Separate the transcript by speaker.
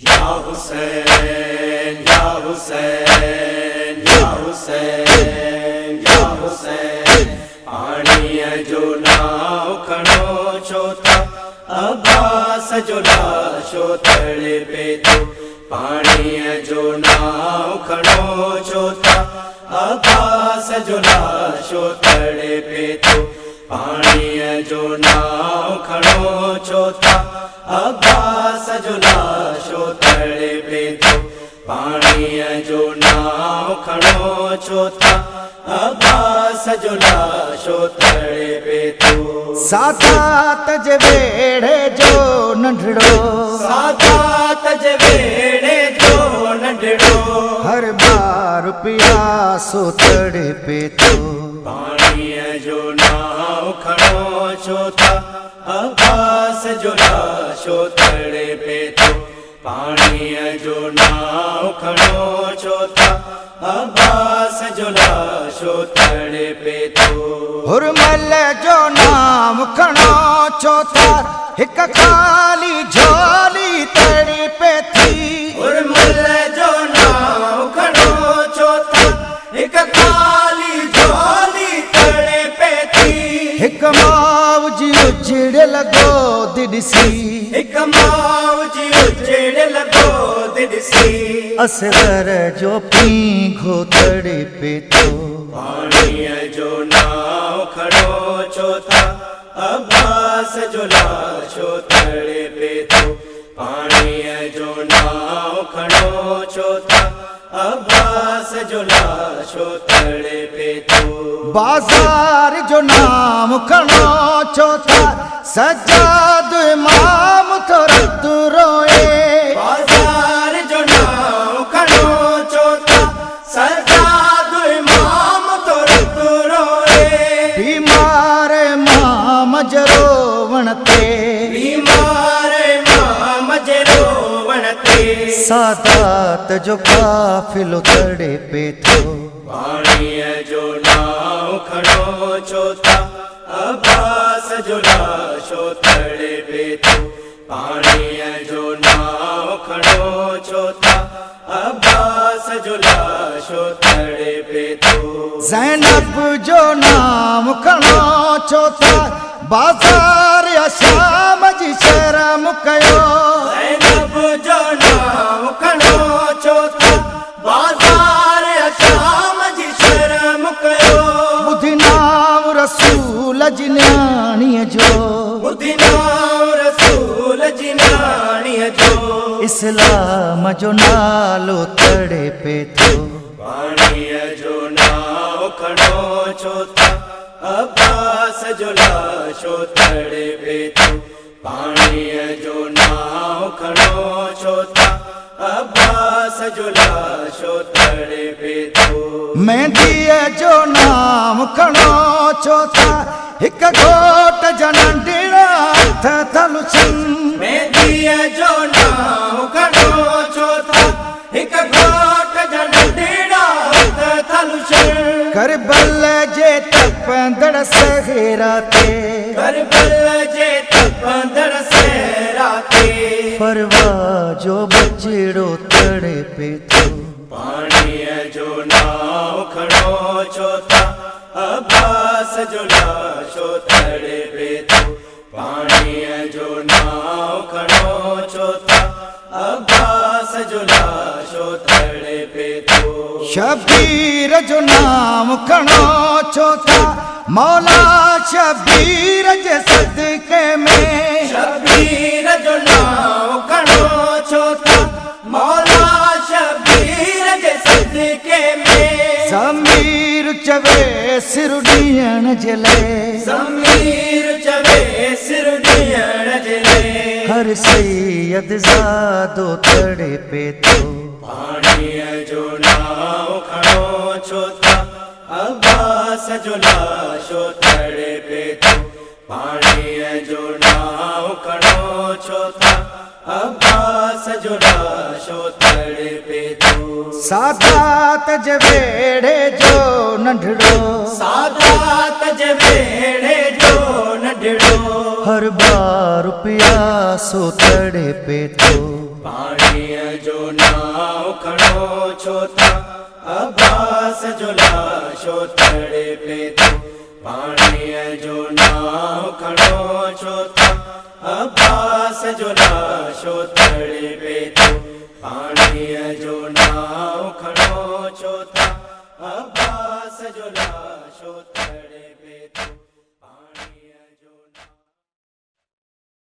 Speaker 1: या हुसैन या हुसैन या हुसैन या हुसैन पाणीअ जो नाव खणो छो था अब्बास जो लाशो तड़े पे तो पाणीअ जो नाव खणो छो था अब्बास जो लाशो तड़े पे तो पाणीअ जो नाव खणो छो था अब्बास जो लाशो तड़े पे तो पाणीअ जो नाव खणो छो था अब्बास जो लाशो तड़े पे तो
Speaker 2: सादात जे वेड़े जो नंढड़ो
Speaker 1: सादात जे वेड़े जो नंढड़ो
Speaker 2: हर बार प्यासो तड़े पे तो
Speaker 1: पाणीअ जो नाव खणो छो था अब्बास जो लाशो तड़े पे तो पाणीअ जो नाव खणो छो था अब्बास जो लाशो तड़े पे तो
Speaker 2: हुरमल जो नाम खणो छो था हिक खाली झोली तड़ी पे थी
Speaker 1: हुरमल जो नाव खणो छो था हिक खाली झोली तड़े पे थी
Speaker 2: हिक माउ जी उजड़ लगो दिसी
Speaker 1: हिक माउ जी उजड़ लगो दिसी
Speaker 2: असगर जो पींघो तड़े पे तो
Speaker 1: पाणीअ जो नाव खणो छो था अब्बास जो लाशो तड़े पे तो पाणीअ जो नाव खणो छो था अब्बास जो लाशो तड़े पे तो
Speaker 2: बाजार जो नाम खणो छो था सजाद इमाम तो रत रोए
Speaker 1: बाजार जो नाव खणो छो था सजाद इमाम तो रत रोए
Speaker 2: बीमार माम जरो वणते
Speaker 1: बीमार इमाम जे रोवण ते
Speaker 2: सादात जो काफिलो तड़े पे तो
Speaker 1: पाणीअ जो नाव खणो छो था अब्बास जो लाशो तड़े पे तो पाणीअ जो नाव खणो छो था अब्बास जो लाशो तड़े पे तो
Speaker 2: ज़ैनब जो नाम खणो छो था बाजार या शाम जी शर्म कयो
Speaker 1: ज़ैनब जो नाव खणो छो था बाज़ार शाम जी शर्म कयो
Speaker 2: ॿुधी नाम रसूल जी न्याणीअ जो
Speaker 1: ॿुधी नाम रसूल जी न्याणीअ जो
Speaker 2: इस्लाम जो नालो तड़े पे तो
Speaker 1: पाणीअ जो नाव खणो छो था अब्बास जो लाशो तड़े पे तो पाणीअ जो नाव खणो छो था अब्बास जो लाशो तड़े पे तो
Speaker 2: मेहंदीअ जो नाम खणो छो था हिक घोट जा नंढड़ा हथ थलुछन
Speaker 1: मेहंदीअ जो नाव खणो छो था हिक घोट जा नंढड़ा हथ थलुछन
Speaker 2: करबल जे तपंदड़ सहरा ते
Speaker 1: करबल जे तपंदड़ सहरा ते
Speaker 2: परवाह जो बचड़ो तड़े पे तो
Speaker 1: पाणीअ जो नाव खणो छो था अब्बास जो लाशो तड़े पे तो पाणीअ जो नाव खणो छो था अब्बास जो लाशो तड़े पे तो
Speaker 2: शबीर जो नाम खणो छो था मौला शबीर जे सदके में
Speaker 1: शबीर जो नाव खणो छो था मौला शबीर जे सदके में
Speaker 2: ज़मीर चवे सिर ॾियण जे लाइ
Speaker 1: ज़मीर चवे सिर ॾियण जे लाइ
Speaker 2: हर सैयद ज़ादो तड़े पे तो
Speaker 1: पाणीअ जो नाव खणो छो था अब्बास जो लाशो तड़े पे तो पाणीअ जो नाव खणो छो था अब्बास जो लाशो तड़े पे तो
Speaker 2: सादात जे वेड़े जो नंढड़ो
Speaker 1: सादात जे वेड़े जो नंढड़ो
Speaker 2: हर बार प्यासो तड़े पे तो
Speaker 1: पाणीअ जो नाव खड़ो छो था अब्बास जो लाशो तड़े पे तो पाणीअ जो नाव खड़ो छो था अब्बास जो लाशो तड़े पे तो पाणीअ जो नाव खड़ो छो था अब्बास जो लाशो तड़े पे तो